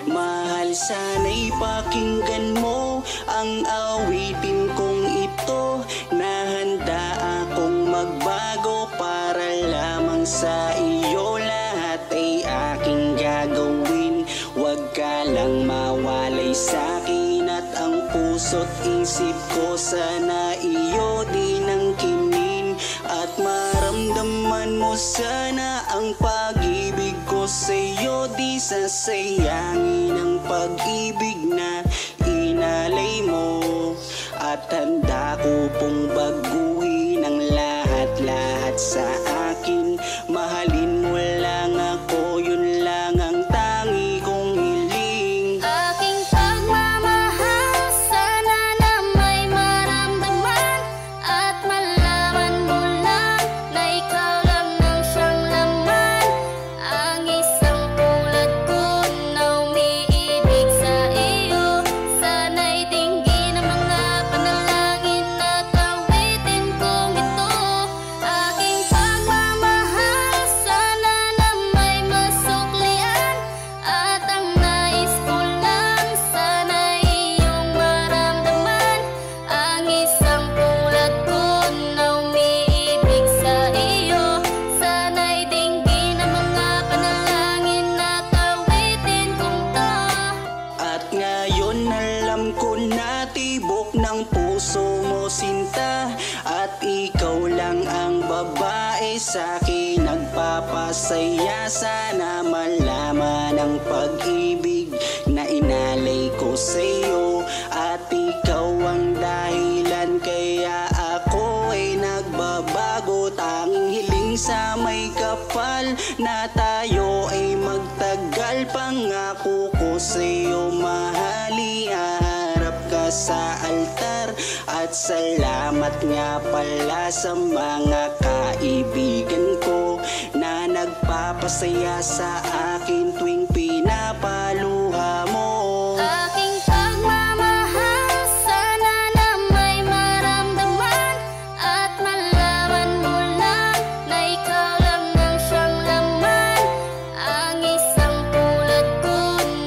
Mahal, sana'y pakinggan mo ang awitin kong ito, na handa akong magbago para lamang sa iyo. Lahat ay aking gagawin, huwag ka lang mawalay sa'kin. At ang puso't isip ko sana iyo din ang kinin, at maramdaman mo sana ang pag-ibig ko sa'yo. Di sasayangin ang pag-ibig na inalay mo, at handa ko pong baguhin ang lahat-lahat sa akin. Mahalin mo lang ako, yun lang ang tangi kong hiling. Aking pagmamahal, sana na may maramdaman, at malaman mo lang na ikaw lang ang siyang laman. Ang isang tulad ko na umiibig sa iyo, sana'y dinggin ang mga panalangin at awitin kong ito. Aking pagmamahal, sana na may masuklian, at ang nais ko lang sana'y iyong maramdaman. Ang isang tulad ko na umiibig sa iyo, sana'y dinggin ang mga panalangin at awitin kong to. At ngayon alam ko na tibok ng puso mo sinta, at ikaw lang ang babae sa'kin nagpapasaya. Sana malaman ang pag-ibig na inalay ko sa'yo, at ikaw ang dahilan kaya ako ay nagbabago. Tanging hiling sa may kapal na tayo ay magtagal. Pangako ko sa'yo, mahali, haharap ka sa altar. At salamat nga pala sa mga kaibigan ko na nagpapasaya sa akin tuwing pinapaluha mo. Aking pagmamahal, sana na may maramdaman, at malaman mo lang na ikaw lang ang siyang laman. Ang isang tulad ko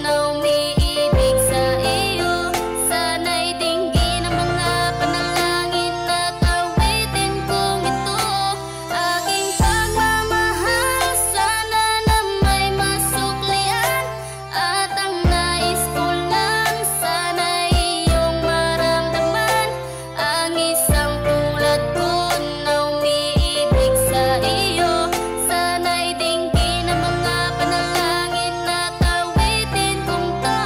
na umiibig sa iyo, sana'y dinggin ang mga panalangin at awitin kong ito. Aking pagmamahal, sana na may masuklian, at ang nais ko lang sana'y iyong maramdaman. Ang isang tulad ko na umiibig sa iyo, sana'y dinggin ang mga panalangin at awitin kong to.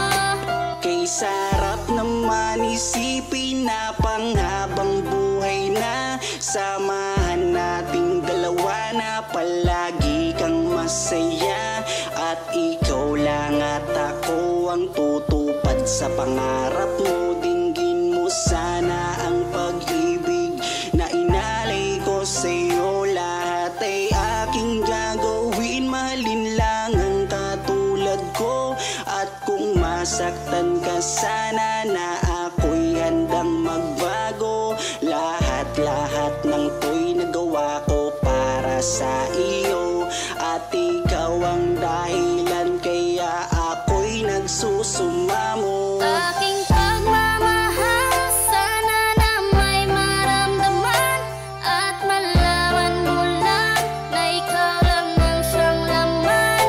Kay sarap naman isipin na panghabang buhay na samahan nating dalawa, na palagi kang masaya. At ikaw lang at ako ang tutupad sa pangarap mo. Dinggin mo sana ang pag-ibig na inalay ko sa'yo. Lahat ay aking gagawin, mahalin lang ang katulad ko. At kung masaktan ka sana, na ako'y handang magbago. Lahat-lahat ng to'y nagawa ko para sa iyo, at ikaw ang dahilan kaya ako'y nagsusumamo. Aking pagmamahal, sana na may maramdaman, at malaman mo lang na ikaw lang ang siyang laman.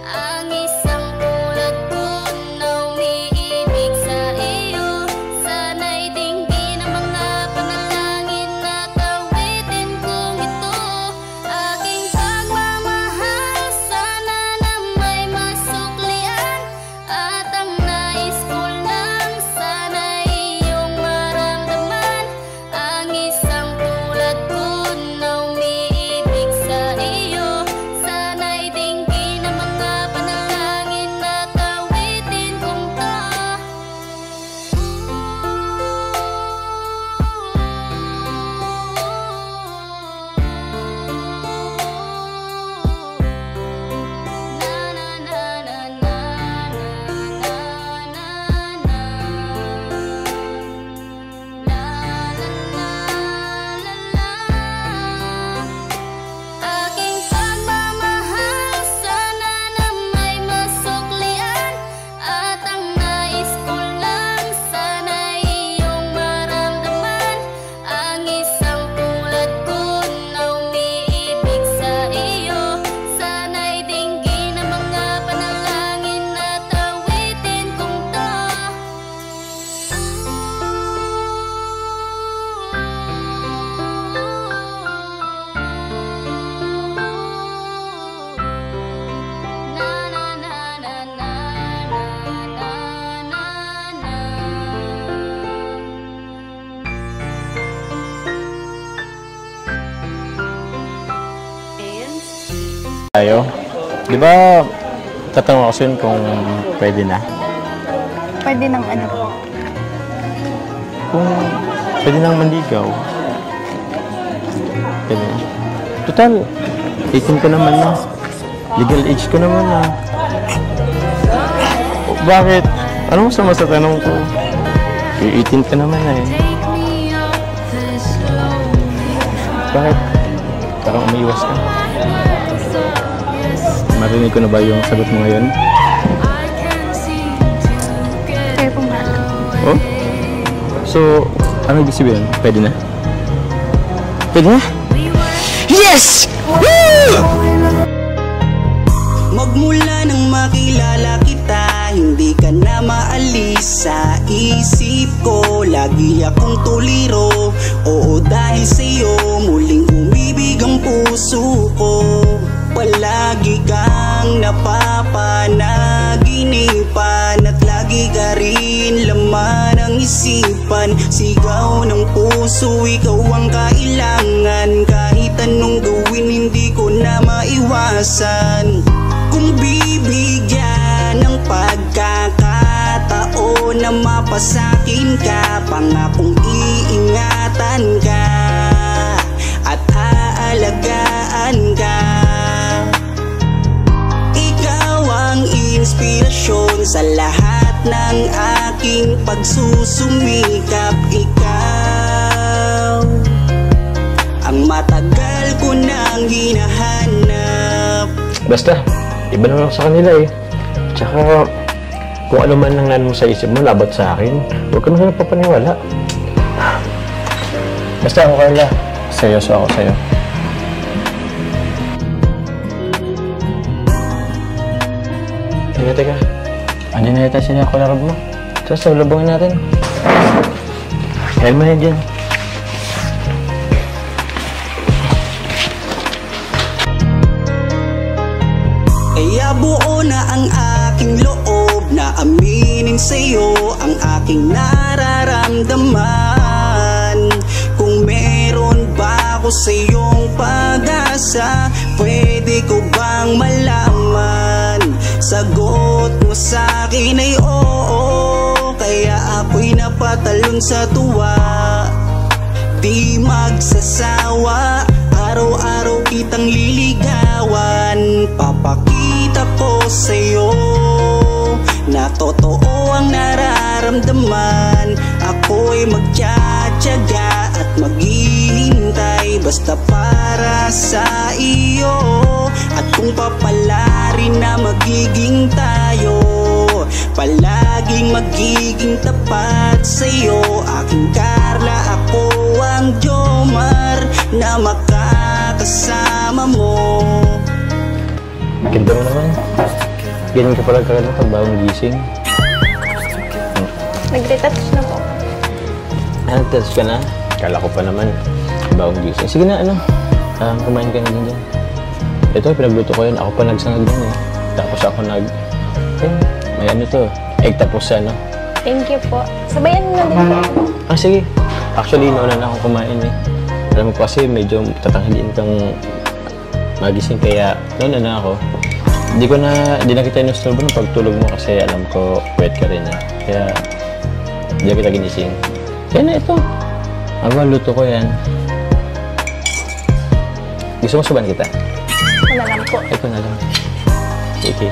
Ang isang tulad ko na umiibig sa iyo, sana'y dinggin ang mga panalangin at awitin kong ito. Aking pagmamahal, sana na may masuklian, at ang nais ko tayo. Di ba, tatanong ako sa'yo kung pwede na? Pwede ng ano? Kung pwede nang manligaw. Pwede na. Total, 18 ka naman na. Legal age ka naman na. Bakit? Anong masama sa tanong ko? 18 ka naman na eh. Bakit? Parang umiiwas ka. Marinig ko na ba yung sagot mo ngayon? Kaya po nga. Oh? So, ano ibig sabihin? Pwede na? Pwede na? Yes! Woo! Magmula nang makilala kita, hindi ka na maalis sa isip ko. Lagi akong tuliro, oo dahil sa'yo muling umibig ang puso ko. Palagi kang napapanaginipan at lagi ka rin laman ng isipan. Sigaw ng puso, ikaw ang kailangan. Kahit anong gawin, hindi ko na maiwasan. Kung bibigyan ng pagkakataon na mapasakin ka, pangakong iingatan ka at aalagaan ka. Ikaw ang inspirasyon sa lahat ng aking pagsusumikap. Ikaw ang matagal ko nang hinahanap. Basta, iba naman ako sa kanila eh. Tsaka, kung ano man ang mo sa isip mo, labat sa akin, huwag ka na papaniwala. Basta ako, Carla. Seryoso ako sa'yo. Teka. Andiyan na yata sila kolarab mo. Tara, salubungin natin. Kaya mo yan dyan. Kaya buo na ang aking loob na aminin sa'yo ang aking nararamdaman. Kung meron ba ako sa'yong pag-asa, pwede ko bang malaman? Sagot mo sa'kin ay oo, kaya ako'y napatalon sa tuwa. Di magsasawa, araw-araw kitang liligawan. Papakita ko sa'yo na totoo ang nararamdaman. Ako'y magtsatsaga at maghihintay basta para sa iyo. At kung papalarin na magiging tayo, palaging magiging tapat sa'yo. Aking Carla, ako ang Jomar na makakasama mo. Ganda mo naman. Ganyan ka pala kagad pag bagong gising. Nag-retouch na po. Nag-touch ka na? Kala ko pa naman. Bagong gising. Sige na, kumain ka na din dyan. Ito, pinagluto ko yun. Ako pa nagsangag din eh. Tapos ako may ano to, egg tapos ano. Thank you po. Sabayan mo na din po. Sige. Actually, nauna na akong kumain eh. Alam ko kasi medyo tatanghalin kang magising kaya nauna na ako. Di na kita inusturbo ng pagtulog mo kasi alam ko wet ka rin eh. Kaya di na kita ginising. Kaya na ito. Luto ko yan. Gusto mo suban kita? Ito na lang po. Ito na lang. Sige.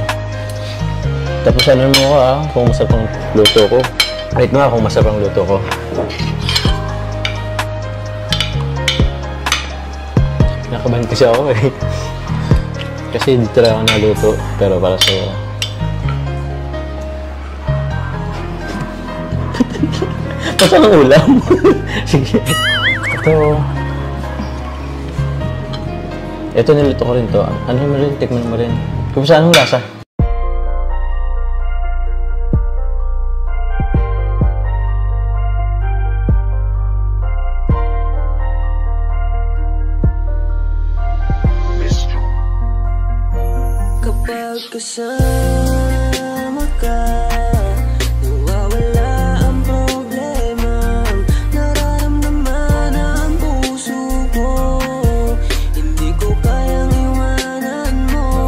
Tapos ano mo ko kung masarap ang luto ko. Wait mo kung masarap ang luto ko. Nakabahan kasi ako eh. Kasi dito lang ako naluto, pero para sa'yo. Pasang ang ulam? Sige. Ito niluto ko rin to. Ano mo rin? Tikman mo rin. Kung saan ang lasa? Kapag kasama ka, nawawala ang problema. Nararamdaman ang puso ko, hindi ko kayang iwanan mo.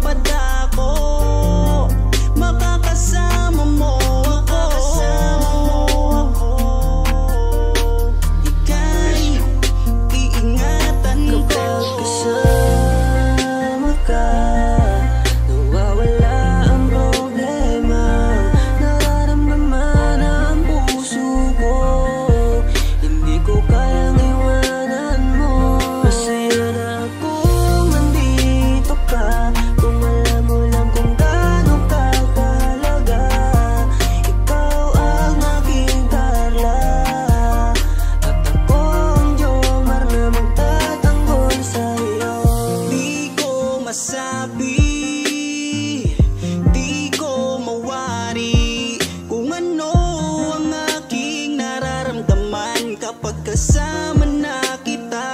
mapadako, makakasama mo ako. Ika'y iingatan ko. Kapag kasama ka, nawawala ang problema. Nararamdaman ang puso ko, hindi ko kayang iwanan mo. Masaya na akong nandito ka, kung alam mo lang kung gaano ka kahalaga. Ikaw ang aking Carla, at ako ang Jomar na magtatanggol sa'yo. Di ko masabi, di ko mawari kung ano ang aking nararamdaman kapag kasama na kita.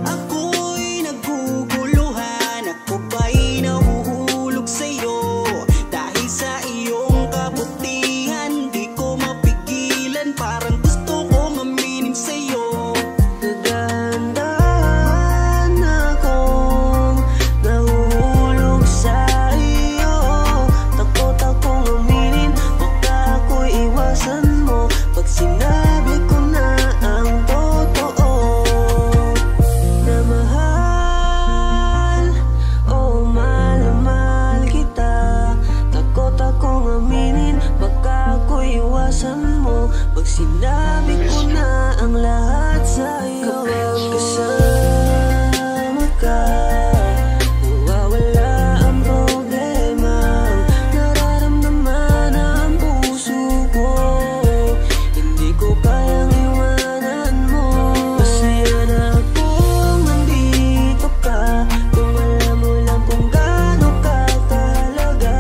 Ako'y naguguluhan, ako ba'y nahuhulog sa'yo. Dahil sa iyong kabutihan, di ko mapigilan, parang gusto kong aminin sa'yo. Dahan-dahan akong nahuhulog sa iyo. Takot akong aminin, baka ako'y iwasan mo pag sinabi ko na ang totoo. Na mahal, oh mahal na mahal kita. Takot akong aminin, baka ako'y iwasan mo pag sinabi ko na ang lahat sa'yo. Kapag kasama ka, nawawala ang problema. Nararamdaman ang puso ko, hindi ko kayang iwanan mo. Masaya na akong nandito ka, kung alam mo lang kung gaano ka kahalaga.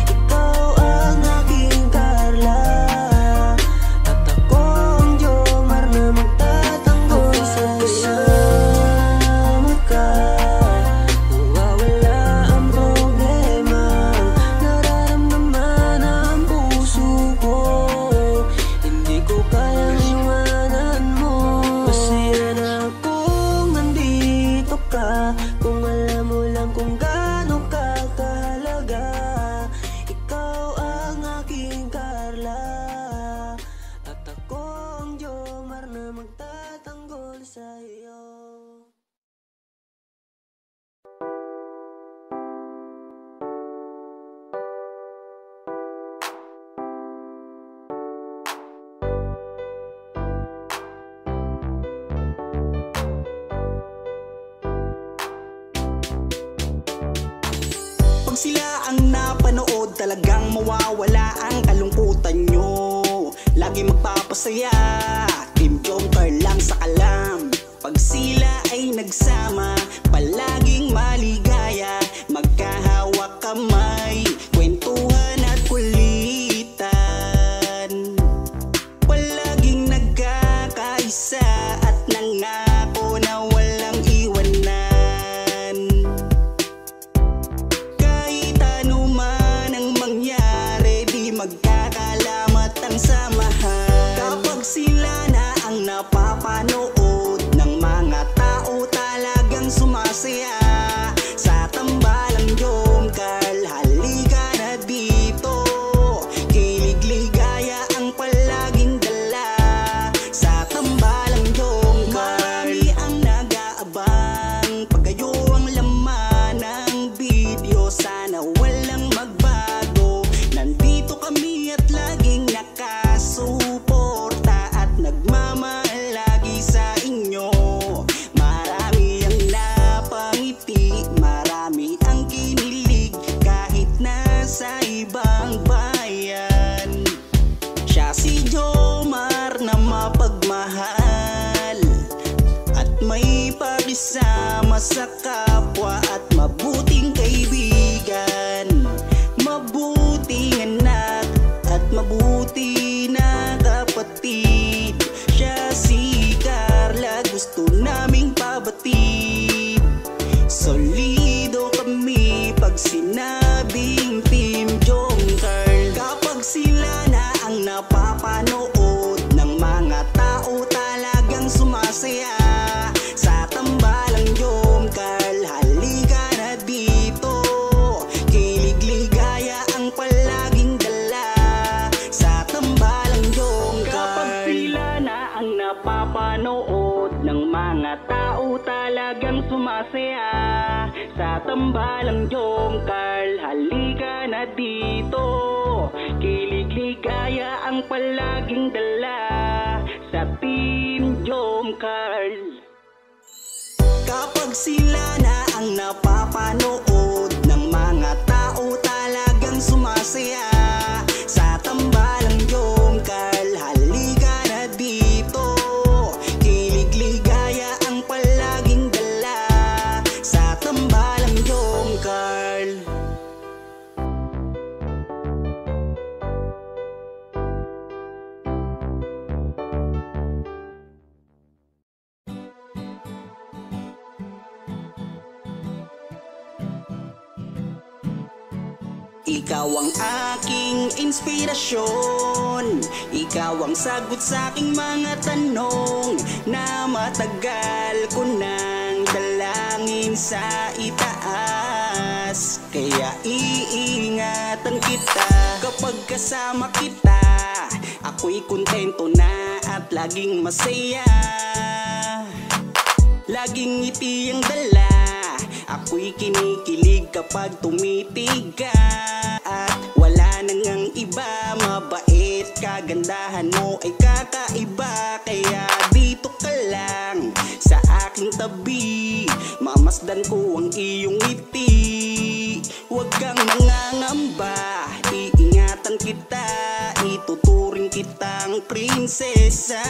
Ikaw ang aking Carla, at ako ang Jomar na magtatanggol sa'yo. Kasama ka, nawawala ang problema. Nararamdaman ang puso ko, hindi ko kayang iwanan mo. Masaya na akong nandito ka, kung alam mo lang kung gaano ka kahalaga. Ikaw ang aking Carla, at ako ang Jomar na magtatanggol sa'yo. Pag sila ang napanood, talagang mawawala ang kalungkutan nyo. Lagi magpapasaya, Team Jomcar lang sa kalam. Pag sila ay nagsama, palaging maligaya. Magkahawak kamay, kwentuhan at kulitan. Palaging nagkakaisa at nangako na walang iwanan. Kahit ano man ang mangyari, di magkakalamat ang samahan. Kapag sila na ang napapanood ng mga tao, talagang sumasaya sa tambalang Jomcar. Halika na dito, kilig-ligaya ang palaging dala sa tambalang Jomcar. Marami ang nag-aabang pag kayo ang laman ng video. Sana walang magbago, nandito kami at laging nakasuporta at nagmamahal lagi sa inyo. Marami ang napangiti sumasaya sa tambalang Jom Carl. Halika na dito, kilig ligaya ang palaging dala sa Team Jom Carl. Kapag sila na ang napapanood ng mga tao, talagang sumasaya sa tambalang Jom Carl. Halika na dito, kilig ligaya ang palaging dala sa tambalang Jom Carl. Ikaw ang aking inspirasyon, ikaw ang sagot sa aking mga tanong na matagal ko nang dalangin sa itaas. Kaya iingatan kita kapag kasama kita, ako'y kontento na at laging masaya. Laging ngiti ang dala, ako'y kinikilig kapag tumitig ka. At wala nang ang iba, mabait, kagandahan mo ay kakaiba. Kaya dito ka lang sa aking tabi, mamasdan ko ang iyong ngiti. Huwag kang nangangamba, iingatan kita, ituturing kitang prinsesa.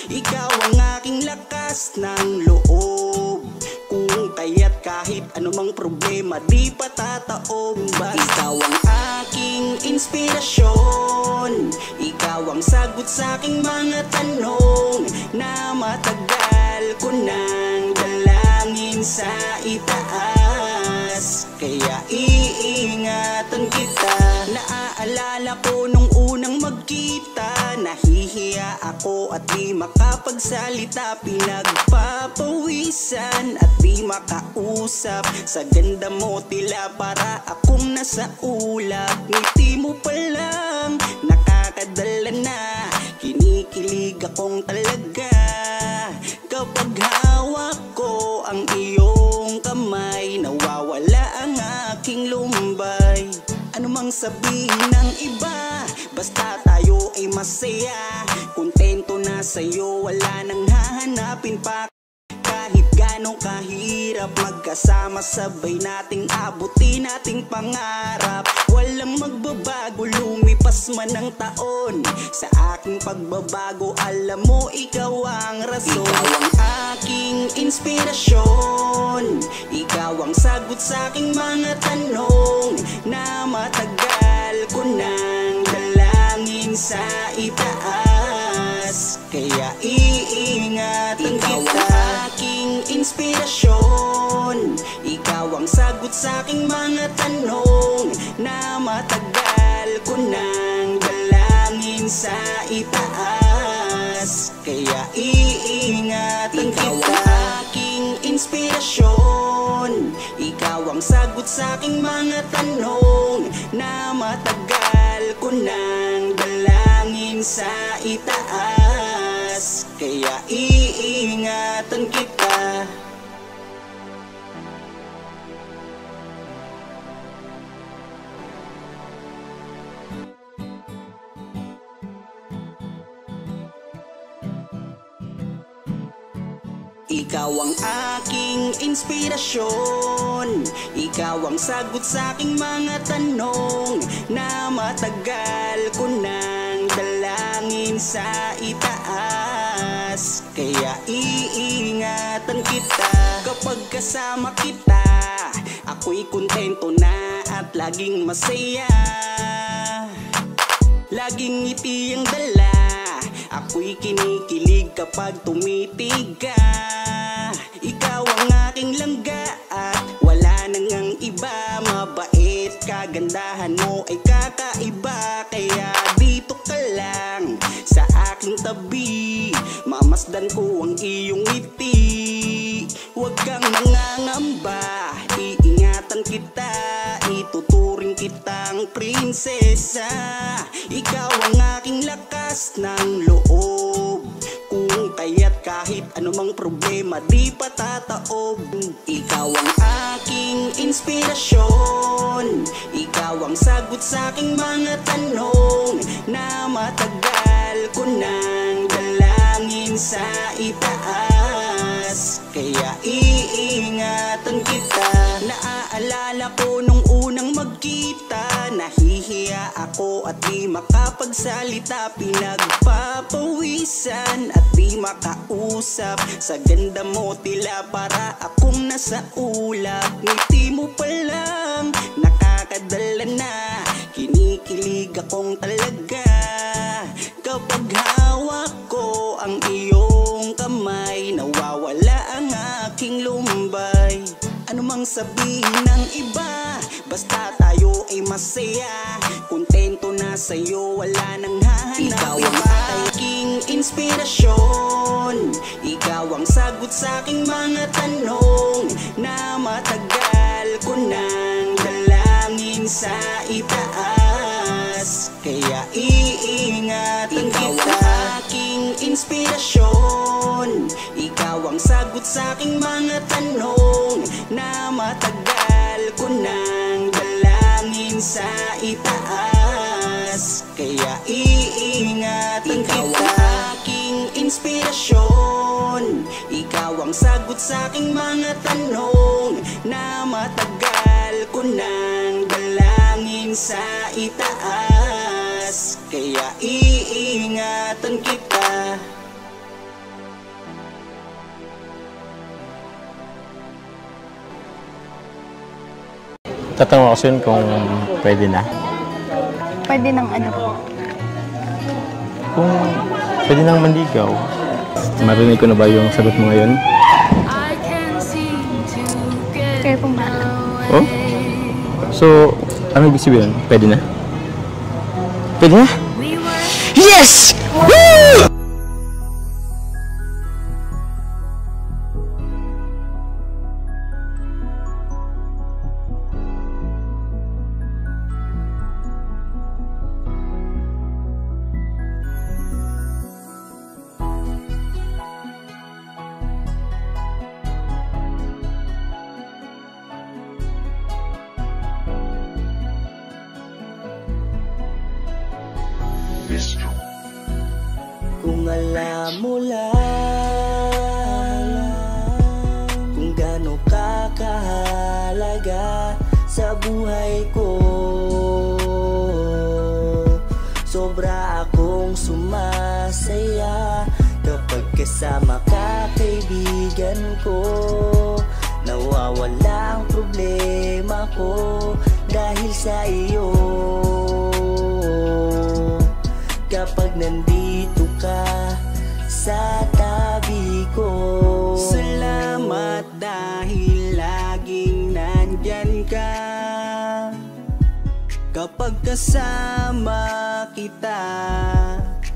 Ikaw ang aking lakas ng loob, kung kaya't kahit anumang problema di patataob. Ikaw ang aking inspirasyon, ikaw ang sagot sa aking mga tanong na matagal ko nang dalangin sa itaas. Kaya iingatan kita. Naaalala ko nung unang magkita, nahihiya ako at di makapagsalita. Pinagpapawisan at di makausap, sa ganda mo tila para akong nasa ulap. Ngiti mo pa lang nakakadala na, kinikilig akong talaga. Kapag hawak ko ang iyong kamay, nawawala ang aking lumbay. Ano mang sabihin ng iba, basta tayo ay masaya. Kontento na sa'yo, wala nang hahanapin pa. Kahit ganong kahirap, magkasama sabay nating abutin nating pangarap. Walang magbabago, lumipas man ang taon, sa aking pagbabago alam mo ikaw ang rason. Ikaw ang aking inspirasyon, ikaw ang sagot sa aking mga tanong na matagal ko nang dalangin sa itaas. Kaya iingatan kita. Ikaw ang aking inspirasyon, ikaw ang sagot sa aking mga tanong na matagal ko nang dalangin sa itaas. Kaya iingatan kita. Ikaw ang aking inspirasyon, ikaw ang sagot sa aking mga tanong na matagal ko nang dalangin sa itaas. Kaya iingatan kita. Ikaw ang aking inspirasyon, ikaw ang sagot sa aking mga tanong na matagal ko nang dalangin sa itaas. Kaya iingatan kita kapag kasama kita, ako'y kontento na at laging masaya. Laging ngiti ang dala, ako'y kinikilig kapag tumitig ka. Ikaw ang aking langga at wala nang ang iba, mabait, kagandahan mo ay kakaiba. Kaya dito ka lang sa aking tabi, mamasdan ko ang iyong ngiti. Huwag kang nangangamba, iingatan kita, ituturing kitang prinsesa. Ikaw ang aking lakas ng loob, kung kaya't kahit ano namang problema di patataob. Ikaw ang aking inspirasyon, ikaw ang sagot sa aking mga tanong na matagal ko nang dalangin sa itaas. Kaya iingatan kita. Naaalala ko nung unang magkita, nahihiya ako at di makapagsalita. Pinagpapawisan at di makausap. Sa ganda mo tila para akong nasa ulap. Ngiti mo pa lang nakakadala na, kinikilig akong talaga. Kapag hawak ko ang iyong kamay, nawawala ang aking lumbay. Ano mang sabihin ng iba, basta tayo ay masaya. Kontento na sa'yo, wala nang hahanap. Ikaw ang aking inspirasyon, ikaw ang sagot sa aking mga tanong na matagal ko nang dalangin sa itaas. Kaya iingatan kita. Ikaw ang aking inspirasyon, ikaw ang sagot sa aking mga tanong na matagal ko nang dalangin sa itaas. Kaya iingatan kita. Ikaw ang aking inspirasyon, ikaw ang sagot sa aking mga tanong na matagal ko nang dalangin sa itaas. Kaya iingatan kita. Tatanong ako sa'yo kung pwede na. Pwede ng ano po? Kung pwede nang manligaw. Marinig ko na ba yung sagot mo ngayon? Kayo pong bahala. Oh? So, ano ibig sabihin? Pwede na? Pwede na? Yes! Woo! Kung alam mo lang kung gaano kakahalaga sa buhay ko, sobra akong sumasaya kapag kasama ka, kaibigan ko. Nawawala ang problema ko dahil sa iyo. Kapag nandito ka sa tabi ko, salamat dahil laging nandyan ka. Kapag kasama kita,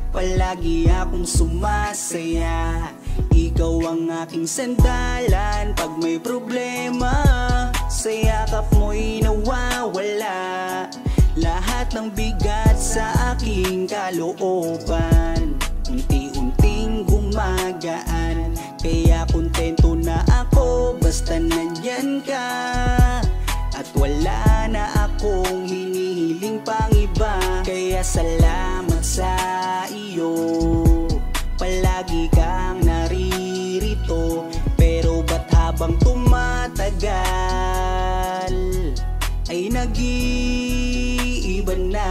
palagi akong sumasaya. Ikaw ang aking sandalan pag may problema. Sa yakap mo'y nawawala lahat ng bigat sa aking kalooban. Unti-unting gumagaan, kaya kontento na ako basta nandyan ka. At wala na akong hinihiling pang iba. Kaya salamat sa iyo, palagi kang naririto. Pero ba't habang tumatagal ay nag-iiba na?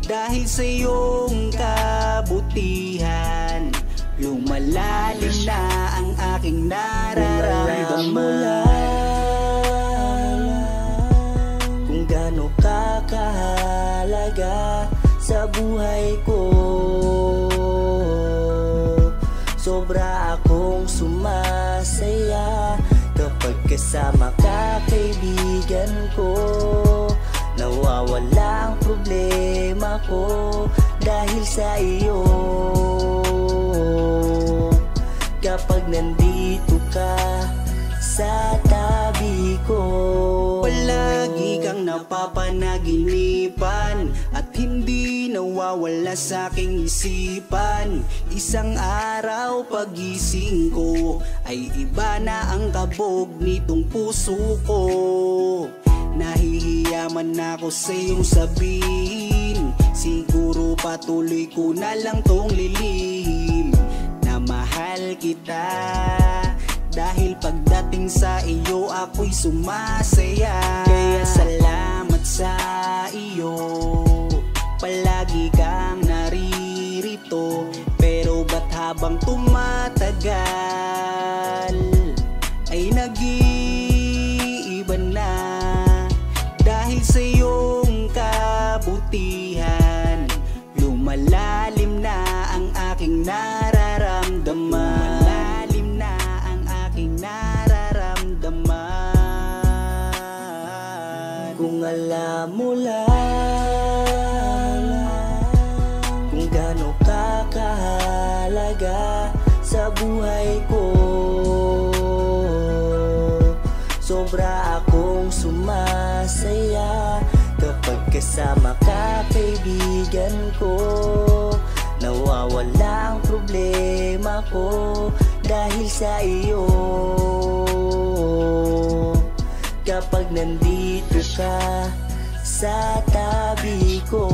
Dahil sa iyong kabutihan, lumalalim na ang aking nararamdaman. Kung gaano kakahalaga sa buhay ko, sobra akong sumasaya kapag kasama ka, kaibigan ko. Nawawala ang problema ko dahil sa iyo. Kapag nandito ka sa tabi ko, Palagi kang napapanaginipan at hindi nawawala sa aking isipan. Isang araw pagising ko ay iba na ang kabog nitong puso ko. Nahihiyaman ako sa iyong sabihin, siguro patuloy ko na lang tong lilihim na mahal kita. Dahil pagdating sa iyo ako'y sumasaya. Kaya salamat sa iyo, palagi kang naririto. Pero ba't habang tumatagal ay nag-iiba na? Dahil sa iyong kabutihan, lumalalim na ang aking nararamdaman. Kung alam mo lang kung gaano ka kahalaga sa buhay ko, sobra akong sumasaya kapag kasama ka, kaibigan ko. Nawawala ang problema ko dahil sa iyo. Kapag nandito ka sa tabi ko,